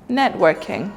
Networking.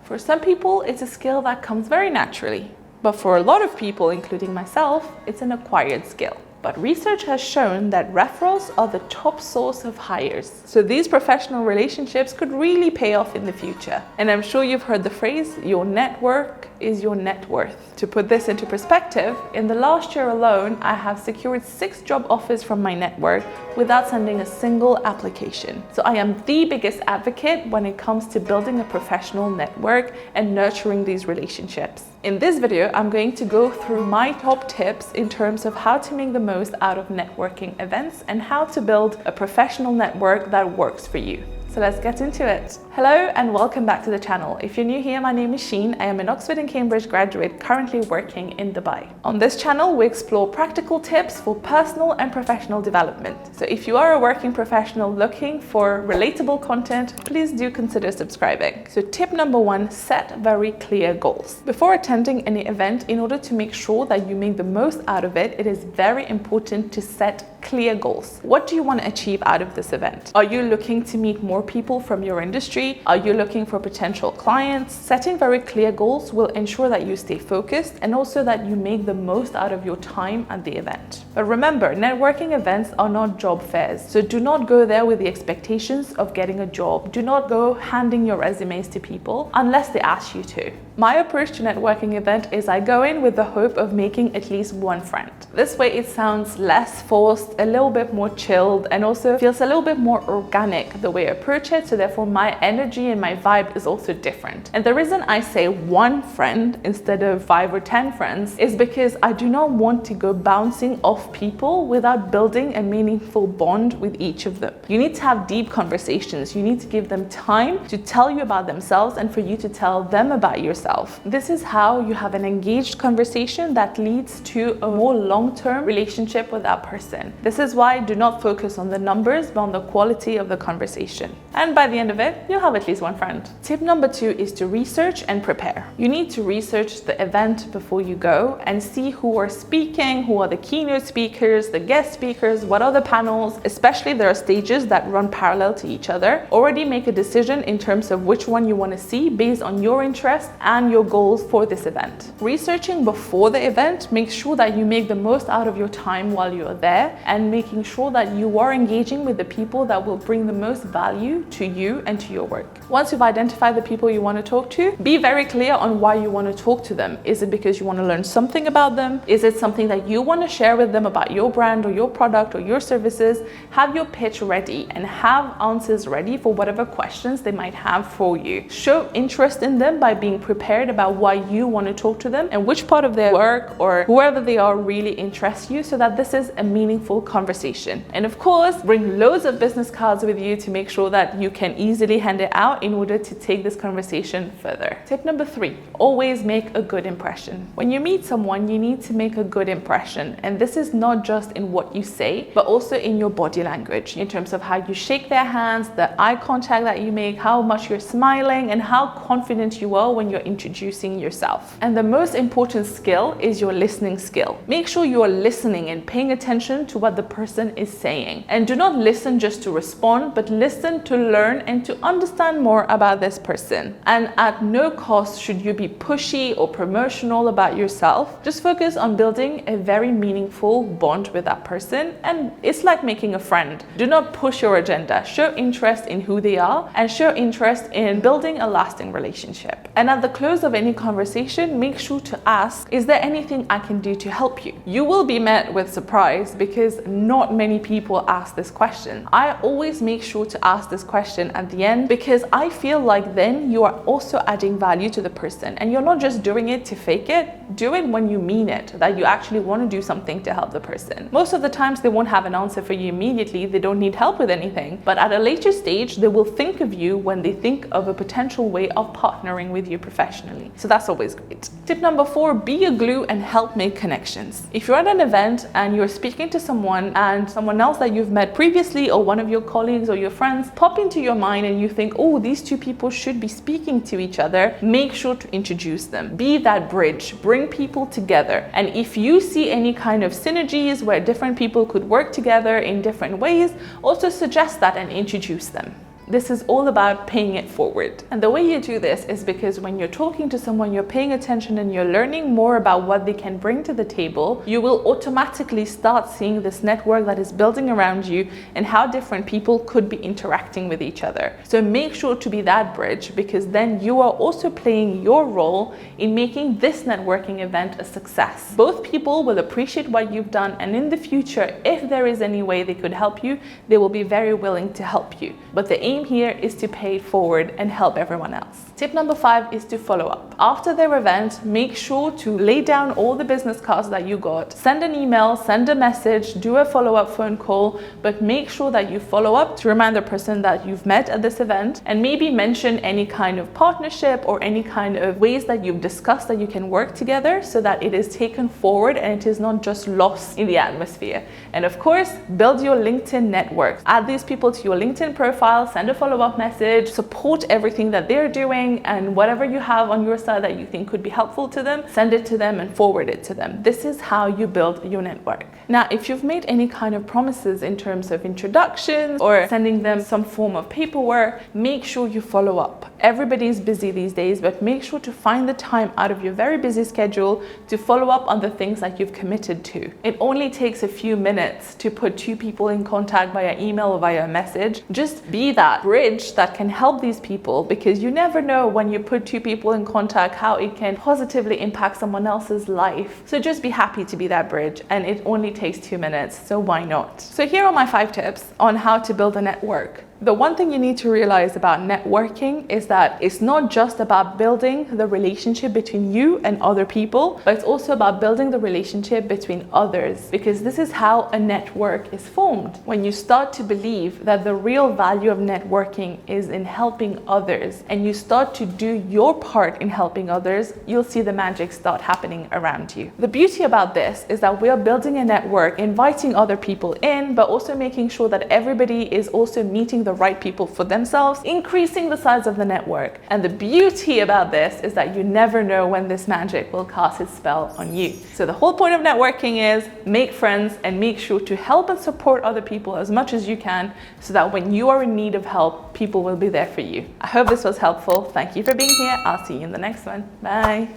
For some people, it's a skill that comes very naturally. But for a lot of people, including myself, it's an acquired skill. But research has shown that referrals are the top source of hires. So these professional relationships could really pay off in the future. And I'm sure you've heard the phrase, your network is your net worth. To put this into perspective, in the last year alone, I have secured 6 job offers from my network without sending a single application. So I am the biggest advocate when it comes to building a professional network and nurturing these relationships. In this video, I'm going to go through my top tips in terms of how to make the most out of networking events and how to build a professional network that works for you. So let's get into it. Hello and welcome back to the channel. If you're new here, my name is Sheen. I am an Oxford and Cambridge graduate currently working in Dubai. On this channel, we explore practical tips for personal and professional development. So if you are a working professional looking for relatable content, please do consider subscribing. So tip number 1, set very clear goals. Before attending any event, in order to make sure that you make the most out of it, it is very important to set clear goals. What do you want to achieve out of this event? Are you looking to meet more people from your industry? Are you looking for potential clients? Setting very clear goals will ensure that you stay focused and also that you make the most out of your time at the event. But remember, networking events are not job fairs. So do not go there with the expectations of getting a job. Do not go handing your resumes to people unless they ask you to. My approach to networking event is I go in with the hope of making at least one friend. This way it sounds less forced, a little bit more chilled, and also feels a little bit more organic the way I approach it. So therefore my energy and my vibe is also different. And the reason I say one friend instead of 5 or 10 friends is because I do not want to go bouncing off people without building a meaningful bond with each of them. You need to have deep conversations. You need to give them time to tell you about themselves and for you to tell them about yourself. This is how you have an engaged conversation that leads to a more long-term relationship with that person. This is why do not focus on the numbers, but on the quality of the conversation. And by the end of it, you'll have at least one friend. Tip number 2 is to research and prepare. You need to research the event before you go and see who are speaking, who are the keynote speakers, the guest speakers, what are the panels, especially there are stages that run parallel to each other. Already make a decision in terms of which one you want to see based on your interest and your goals for this event. Researching before the event makes sure that you make the most out of your time while you are there and making sure that you are engaging with the people that will bring the most value to you and to your work. Once you've identified the people you want to talk to, be very clear on why you want to talk to them. Is it because you want to learn something about them? Is it something that you want to share with them about your brand or your product or your services? Have your pitch ready and have answers ready for whatever questions they might have for you. Show interest in them by being prepared about why you want to talk to them and which part of their work or whoever they are really interests you, so that this is a meaningful conversation. And of course, bring loads of business cards with you to make sure that you can easily hand it out in order to take this conversation further. Tip number 3, always make a good impression. When you meet someone, you need to make a good impression. And this is not just in what you say, but also in your body language, in terms of how you shake their hands, the eye contact that you make, how much you're smiling, and how confident you are when you're introducing yourself. And the most important skill is your listening skill. Make sure you are listening and paying attention to what the person is saying. And do not listen just to respond, but listen to learn and to understand more about this person. And at no cost should you be pushy or promotional about yourself. Just focus on building a very meaningful bond with that person. And it's like making a friend. Do not push your agenda. Show interest in who they are and show interest in building a lasting relationship. And at the close of any conversation, make sure to ask, is there anything I can do to help you? You will be met with surprise because not many people ask this question. I always make sure to ask this question at the end because I feel like then you are also adding value to the person and you're not just doing it to fake it. Do it when you mean it, that you actually want to do something to help the person. Most of the times they won't have an answer for you immediately. They don't need help with anything, but at a later stage, they will think of you when they think of a potential way of partnering with you professionally. So that's always great. Tip number 4, be a glue and help make connections. If you're at an event and you're speaking to someone and someone else that you've met previously or one of your colleagues or your friends pop into your mind and you think, oh, these two people should be speaking to each other, make sure to introduce them. Be that bridge, bring people together. And if you see any kind of synergies where different people could work together in different ways, also suggest that and introduce them. This is all about paying it forward. And the way you do this is because when you're talking to someone, you're paying attention and you're learning more about what they can bring to the table. You will automatically start seeing this network that is building around you and how different people could be interacting with each other. So make sure to be that bridge, because then you are also playing your role in making this networking event a success. Both people will appreciate what you've done, and in the future, if there is any way they could help you, they will be very willing to help you. But the aim here is to pay it forward and help everyone else. Tip number 5 is to follow up. After their event, make sure to lay down all the business cards that you got. Send an email, send a message, do a follow-up phone call, but make sure that you follow up to remind the person that you've met at this event, and maybe mention any kind of partnership or any kind of ways that you've discussed that you can work together, so that it is taken forward and it is not just lost in the atmosphere. And of course, build your LinkedIn network. Add these people to your LinkedIn profile, send a follow-up message, support everything that they're doing, and whatever you have on your side that you think could be helpful to them, send it to them and forward it to them. This is how you build your network. Now, if you've made any kind of promises in terms of introductions or sending them some form of paperwork, make sure you follow up. Everybody's busy these days, but make sure to find the time out of your very busy schedule to follow up on the things that you've committed to. It only takes a few minutes to put two people in contact via email or via message. Just be that bridge that can help these people, because you never know when you put two people in contact how it can positively impact someone else's life. So just be happy to be that bridge, and it only takes 2 minutes, so why not? So here are my 5 tips on how to build a network. The one thing you need to realize about networking is that it's not just about building the relationship between you and other people, but it's also about building the relationship between others, because this is how a network is formed. When you start to believe that the real value of networking is in helping others, and you start to do your part in helping others, you'll see the magic start happening around you. The beauty about this is that we're building a network, inviting other people in, but also making sure that everybody is also meeting the right people for themselves, increasing the size of the network. And the beauty about this is that you never know when this magic will cast its spell on you. So the whole point of networking is make friends and make sure to help and support other people as much as you can, so that when you are in need of help, people will be there for you. I hope this was helpful. Thank you for being here. I'll see you in the next one. Bye.